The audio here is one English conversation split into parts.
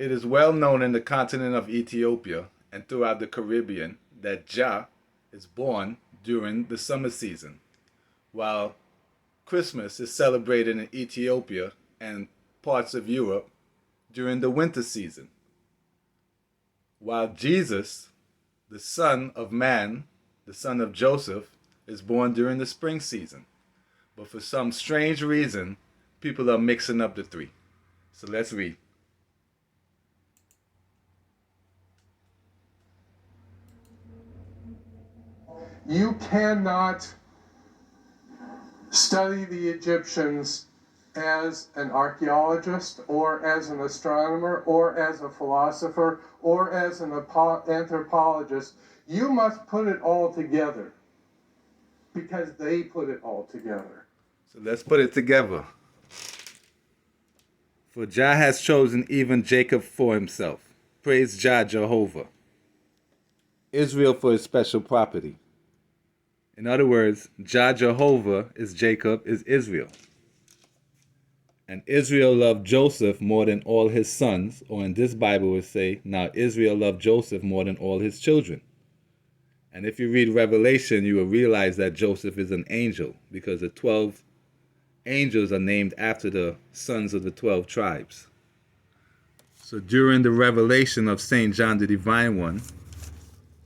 It is well known in the continent of Ethiopia and throughout the Caribbean that Jah is born during the summer season, while Christmas is celebrated in Ethiopia and parts of Europe during the winter season, while Jesus, the Son of Man, the son of Joseph, is born during the spring season. But for some strange reason, people are mixing up the three. So let's read. You cannot study the Egyptians as an archaeologist or as an astronomer or as a philosopher or as an anthropologist. You must put it all together because they put it all together. So let's put it together. For Jah has chosen even Jacob for himself. Praise Jah Jehovah. Israel for his special property. In other words, Jah Jehovah is Jacob, is Israel. And Israel loved Joseph more than all his sons, or in this Bible would say, now Israel loved Joseph more than all his children. And if you read Revelation, you will realize that Joseph is an angel, because the 12 angels are named after the sons of the 12 tribes. So during the revelation of St. John the Divine One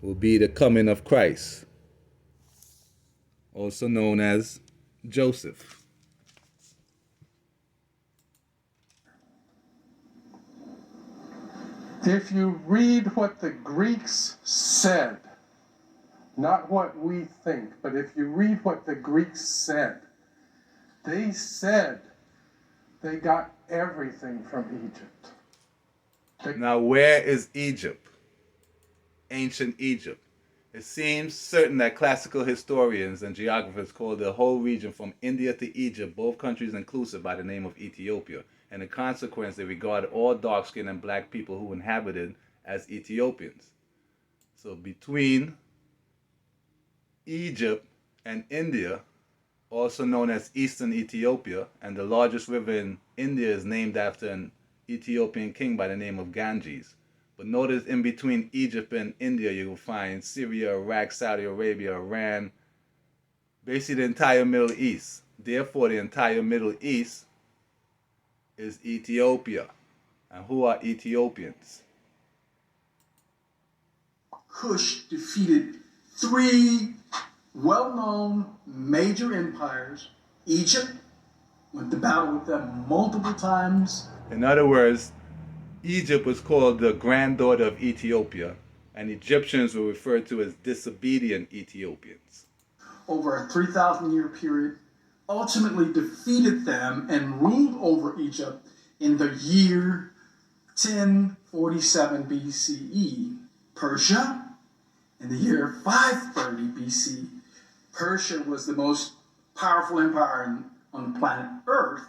will be the coming of Christ, also known as Joseph. If you read what the Greeks said, not what we think, but if you read what the Greeks said, they said they got everything from Egypt. Now, where is Egypt? Ancient Egypt. It seems certain that classical historians and geographers call the whole region from India to Egypt, both countries inclusive, by the name of Ethiopia. And in consequence, they regard all dark-skinned and black people who inhabited as Ethiopians. So between Egypt and India, also known as Eastern Ethiopia, and the largest river in India is named after an Ethiopian king by the name of Ganges. But notice in between Egypt and India, you will find Syria, Iraq, Saudi Arabia, Iran, basically the entire Middle East. Therefore, the entire Middle East is Ethiopia. And who are Ethiopians? Cush defeated three well-known major empires. Egypt went to battle with them multiple times. In other words, Egypt was called the granddaughter of Ethiopia, and Egyptians were referred to as disobedient Ethiopians. Over a 3,000-year period, ultimately defeated them and ruled over Egypt in the year 1047 BCE. Persia, in the year 530 BC, Persia was the most powerful empire on the planet Earth.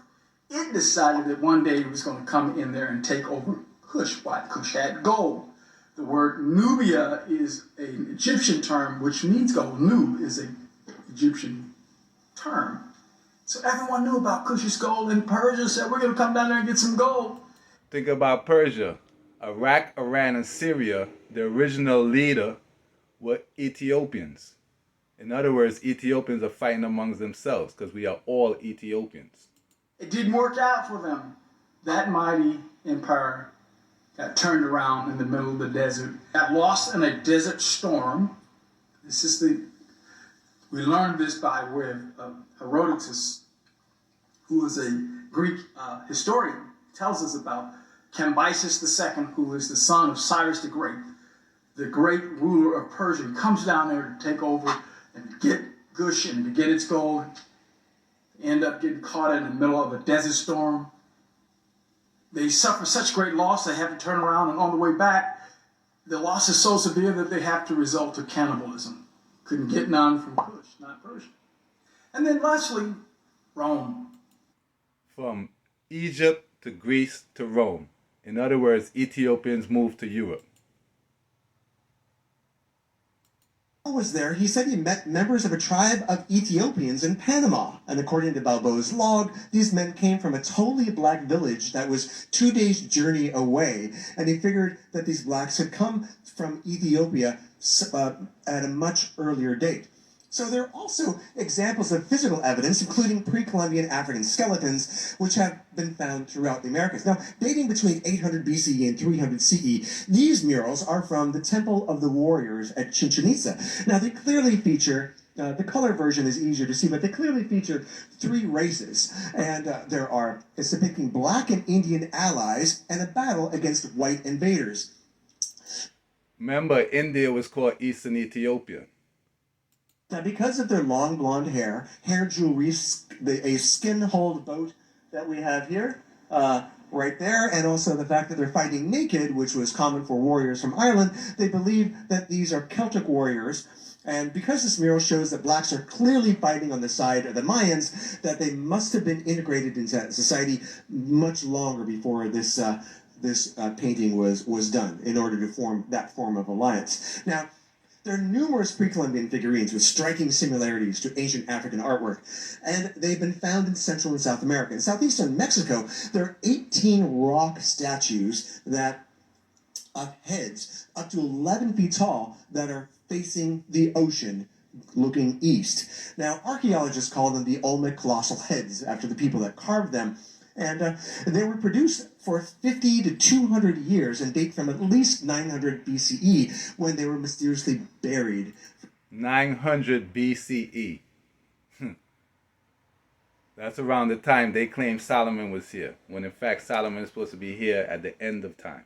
It decided that one day it was going to come in there and take over Kush. Why? Kush had gold. The word Nubia is an Egyptian term which means gold. Nub is an Egyptian term. So everyone knew about Kush's gold, and Persia said, we're going to come down there and get some gold. Think about Persia. Iraq, Iran, and Syria, the original leader were Ethiopians. In other words, Ethiopians are fighting amongst themselves because we are all Ethiopians. It didn't work out for them. That mighty empire got turned around in the middle of the desert, got lost in a desert storm. We learned this by way of Herodotus, who was a Greek historian, tells us about Cambyses II, who is the son of Cyrus the great ruler of Persia. He comes down there to take over and get Kush and to get its gold. End up getting caught in the middle of a desert storm. They suffer such great loss they have to turn around, and on the way back, the loss is so severe that they have to resort to cannibalism. Couldn't get none from Kush, not Persia. And then lastly, Rome. From Egypt to Greece to Rome. In other words, Ethiopians moved to Europe. was there, he said he met members of a tribe of Ethiopians in Panama. And according to Balboa's log, these men came from a totally black village that was 2 days' journey away. And he figured that these blacks had come from Ethiopia at a much earlier date. So there are also examples of physical evidence, including pre-Columbian African skeletons, which have been found throughout the Americas. Now, dating between 800 BCE and 300 CE, these murals are from the Temple of the Warriors at Chichen Itza. Now, they clearly feature the color version is easier to see, but they clearly feature 3 races. And it's depicting black and Indian allies and a battle against white invaders. Remember, India was called Eastern Ethiopia. Now, because of their long blonde hair jewelry, a skin-hulled boat that we have here, right there, and also the fact that they're fighting naked, which was common for warriors from Ireland, they believe that these are Celtic warriors. And because this mural shows that blacks are clearly fighting on the side of the Mayans, that they must have been integrated into society much longer before this painting was done in order to form that form of alliance. Now, there are numerous pre-Columbian figurines with striking similarities to ancient African artwork, and they've been found in Central and South America. In southeastern Mexico, there are 18 rock statues of heads up to 11 feet tall that are facing the ocean, looking east. Now, archaeologists call them the Olmec colossal heads, after the people that carved them. And they were produced for 50 to 200 years and date from at least 900 BCE, when they were mysteriously buried. 900 BCE. That's around the time they claimed Solomon was here, when in fact Solomon is supposed to be here at the end of times.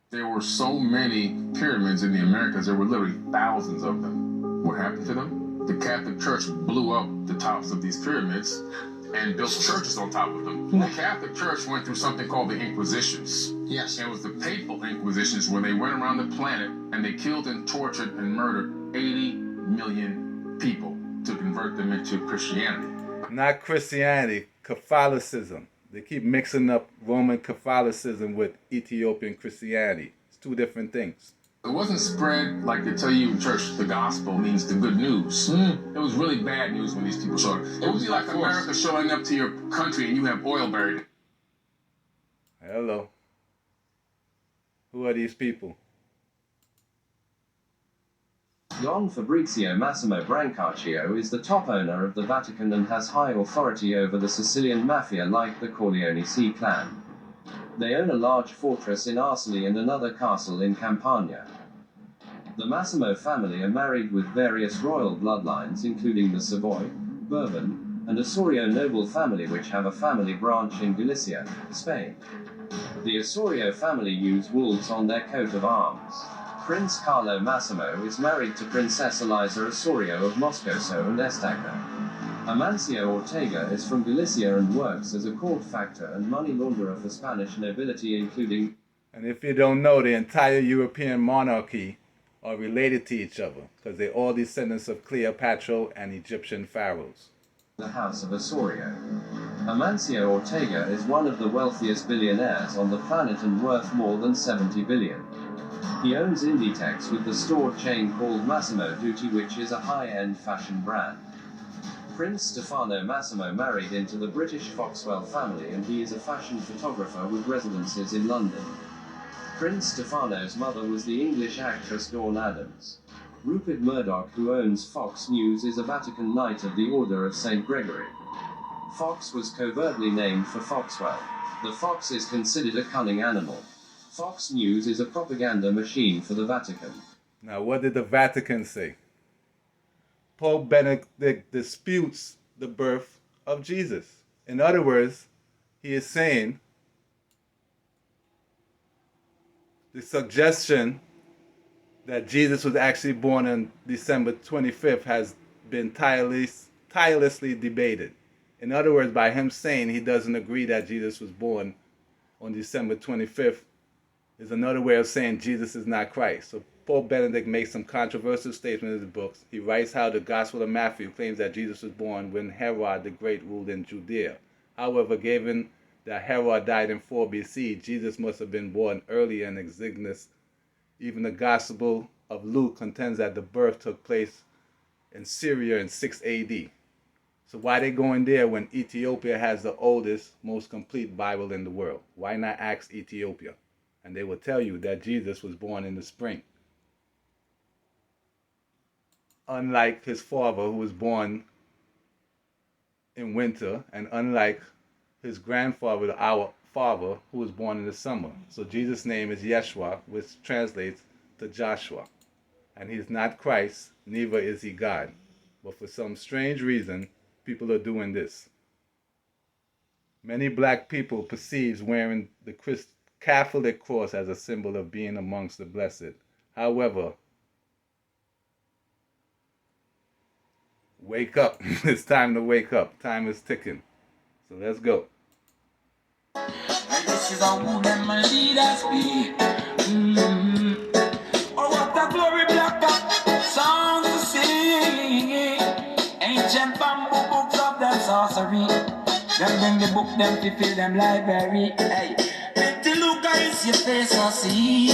There were so many pyramids in the Americas, there were literally thousands of them. What happened to them? The Catholic Church blew up the tops of these pyramids and built churches on top of them. The Catholic Church went through something called the Inquisitions. Yes. It was the papal Inquisitions, where they went around the planet and they killed and tortured and murdered 80 million people to convert them into Christianity. Not Christianity, Catholicism. They keep mixing up Roman Catholicism with Ethiopian Christianity. It's 2 different things. It wasn't spread like they tell you in church, the gospel means the good news. It was really bad news when these people showed up. It would be like America showing up to your country and you have oil buried. Hello. Who are these people? Don Fabrizio Massimo Brancaccio is the top owner of the Vatican and has high authority over the Sicilian mafia like the Corleone clan. They own a large fortress in Arcely and another castle in Campania. The Massimo family are married with various royal bloodlines, including the Savoy, Bourbon, and Osorio noble family, which have a family branch in Galicia, Spain. The Osorio family use wolves on their coat of arms. Prince Carlo Massimo is married to Princess Eliza Osorio of Moscoso and Estaca. Amancio Ortega is from Galicia and works as a court factor and money launderer for Spanish nobility, including... And if you don't know, the entire European monarchy are related to each other, because they're all descendants of Cleopatra and Egyptian pharaohs. The House of Osorio. Amancio Ortega is one of the wealthiest billionaires on the planet and worth more than 70 billion. He owns Inditex with the store chain called Massimo Dutti, which is a high-end fashion brand. Prince Stefano Massimo married into the British Foxwell family, and he is a fashion photographer with residences in London. Prince Stefano's mother was the English actress Dawn Adams. Rupert Murdoch, who owns Fox News, is a Vatican Knight of the Order of St. Gregory. Fox was covertly named for Foxwell. The fox is considered a cunning animal. Fox News is a propaganda machine for the Vatican. Now, what did the Vatican say? Pope Benedict disputes the birth of Jesus. In other words, he is saying the suggestion that Jesus was actually born on December 25th has been tirelessly debated. In other words, by him saying he doesn't agree that Jesus was born on December 25th is another way of saying Jesus is not Christ. So Pope Benedict makes some controversial statements in his books. He writes how the Gospel of Matthew claims that Jesus was born when Herod the Great ruled in Judea. However, given that Herod died in 4 BC, Jesus must have been born earlier in Exiguus. Even the Gospel of Luke contends that the birth took place in Syria in 6 AD. So why they going there when Ethiopia has the oldest, most complete Bible in the world? Why not ask Ethiopia? And they will tell you that Jesus was born in the spring. Unlike his father, who was born in winter, and unlike his grandfather, our father, who was born in the summer. So Jesus' name is Yeshua, which translates to Joshua. And he's not Christ, neither is he God. But for some strange reason, people are doing this. Many black people perceive wearing the Catholic cross as a symbol of being amongst the blessed. However, wake up. It's time to wake up. Time is ticking. So let's go. This is how them leaders be. Oh, what a glory black song to sing. Ancient bamboo books of them sorcery. Them bring the book them to fill them library. Hey, pretty look is your face I see.